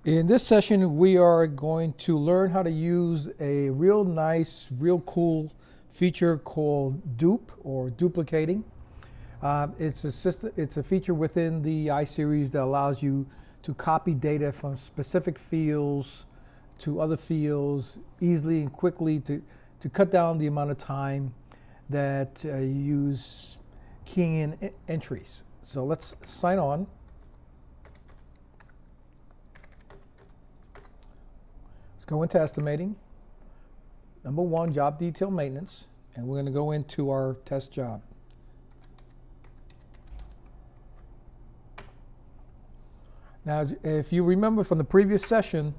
In this session, we are going to learn how to use a real nice, real cool feature called dupe or duplicating. It's a feature within the iSeries that allows you to copy data from specific fields to other fields easily and quickly to cut down the amount of time that you use keying in entries. So let's sign on. Let's go into estimating. Number one, job detail maintenance, and we're going to go into our test job. Now, if you remember from the previous session,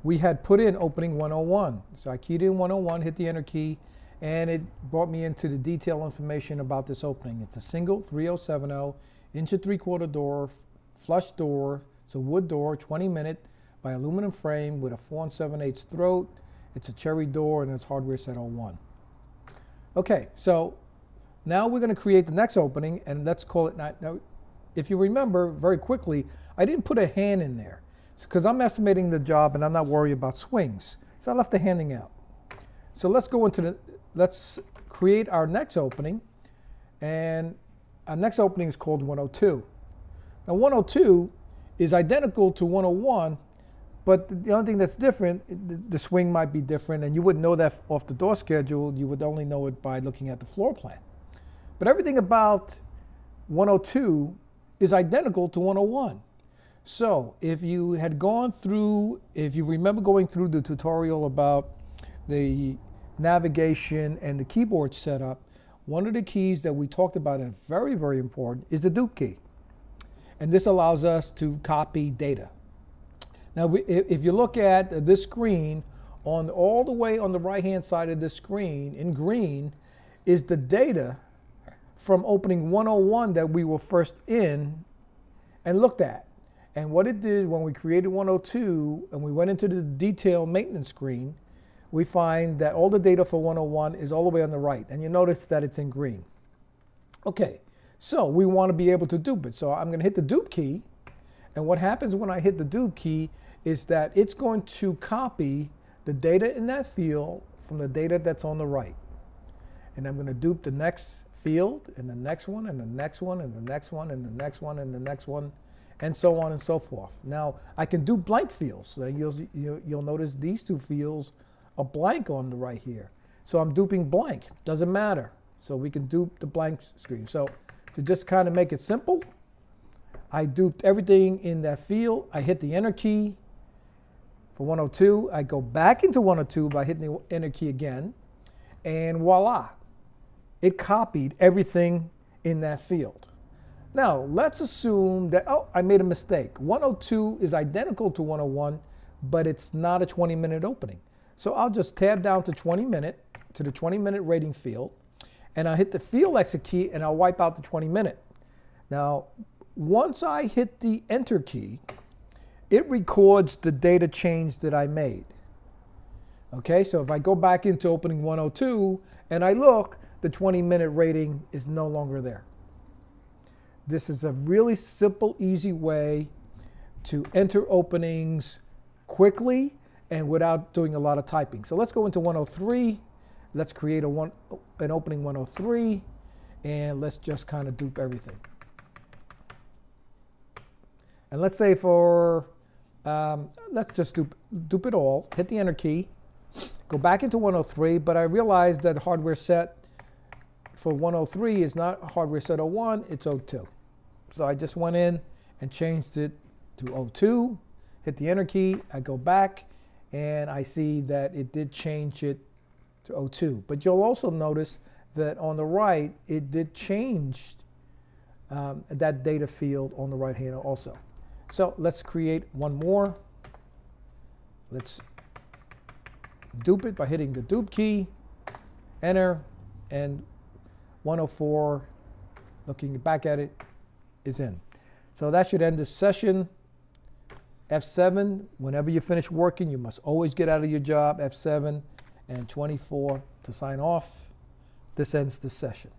we had put in opening 101. So I keyed in 101, hit the enter key, and it brought me into the detail information about this opening. It's a single 3070 inch and 3/4 door, flush door. It's a wood door, 20-minute by aluminum frame with a 4 7/8 throat. It's a cherry door and it's hardware set 01. Okay, so now we're going to create the next opening, and let's call it now. If you remember very quickly, I didn't put a hand in there because I'm estimating the job and I'm not worried about swings. So I left the handing out. So let's go into let's create our next opening, and our next opening is called 102. Now 102 is identical to 101, but the only thing that's different, the swing might be different, and you wouldn't know that off the door schedule. You would only know it by looking at the floor plan. But everything about 102 is identical to 101. So if you had gone through, if you remember going through the tutorial about the navigation and the keyboard setup, one of the keys that we talked about and very, very important is the dupe key. And this allows us to copy data. Now, if you look at this screen, all the way on the right-hand side of this screen in green is the data from opening 101 that we were first in and looked at. And what it did when we created 102 and we went into the detail maintenance screen, we find that all the data for 101 is all the way on the right. And you notice that it's in green. Okay, so we want to be able to dupe it. So I'm going to hit the dupe key. And what happens when I hit the dupe key is that it's going to copy the data in that field from the data that's on the right. And I'm going to dupe the next field and the next one and the next one and the next one and the next one and the next one, and so on and so forth. Now I can do blank fields. So you'll notice these two fields are blank on the right here. So I'm duping blank. Doesn't matter. So we can dupe the blank screen. So to just kind of make it simple, I duped everything in that field. I hit the enter key for 102. I go back into 102 by hitting the enter key again, and voila. It copied everything in that field. Now, let's assume that, oh, I made a mistake. 102 is identical to 101, but it's not a 20-minute opening. So I'll just tab down to 20-minute, to the 20-minute rating field, and I'll hit the field exit key, and I'll wipe out the 20-minute. Now, once I hit the enter key, it records the data change that I made. Okay, so if I go back into opening 102 and I look, the 20-minute rating is no longer there. This is a really simple, easy way to enter openings quickly and without doing a lot of typing. So let's go into 103. Let's create an opening 103, and let's just kind of dupe everything. And let's say let's just dupe it all, hit the enter key, go back into 103, but I realized that hardware set for 103 is not hardware set 01, it's 02. So I just went in and changed it to 02, hit the enter key, I go back, and I see that it did change it to 02. But you'll also notice that on the right, it did change that data field on the right hand also. So let's create one more. Let's dupe it by hitting the dupe key, enter, and 104, looking back at it, is in. So that should end this session. F7, whenever you finish working, you must always get out of your job. F7 and 24 to sign off. This ends the session.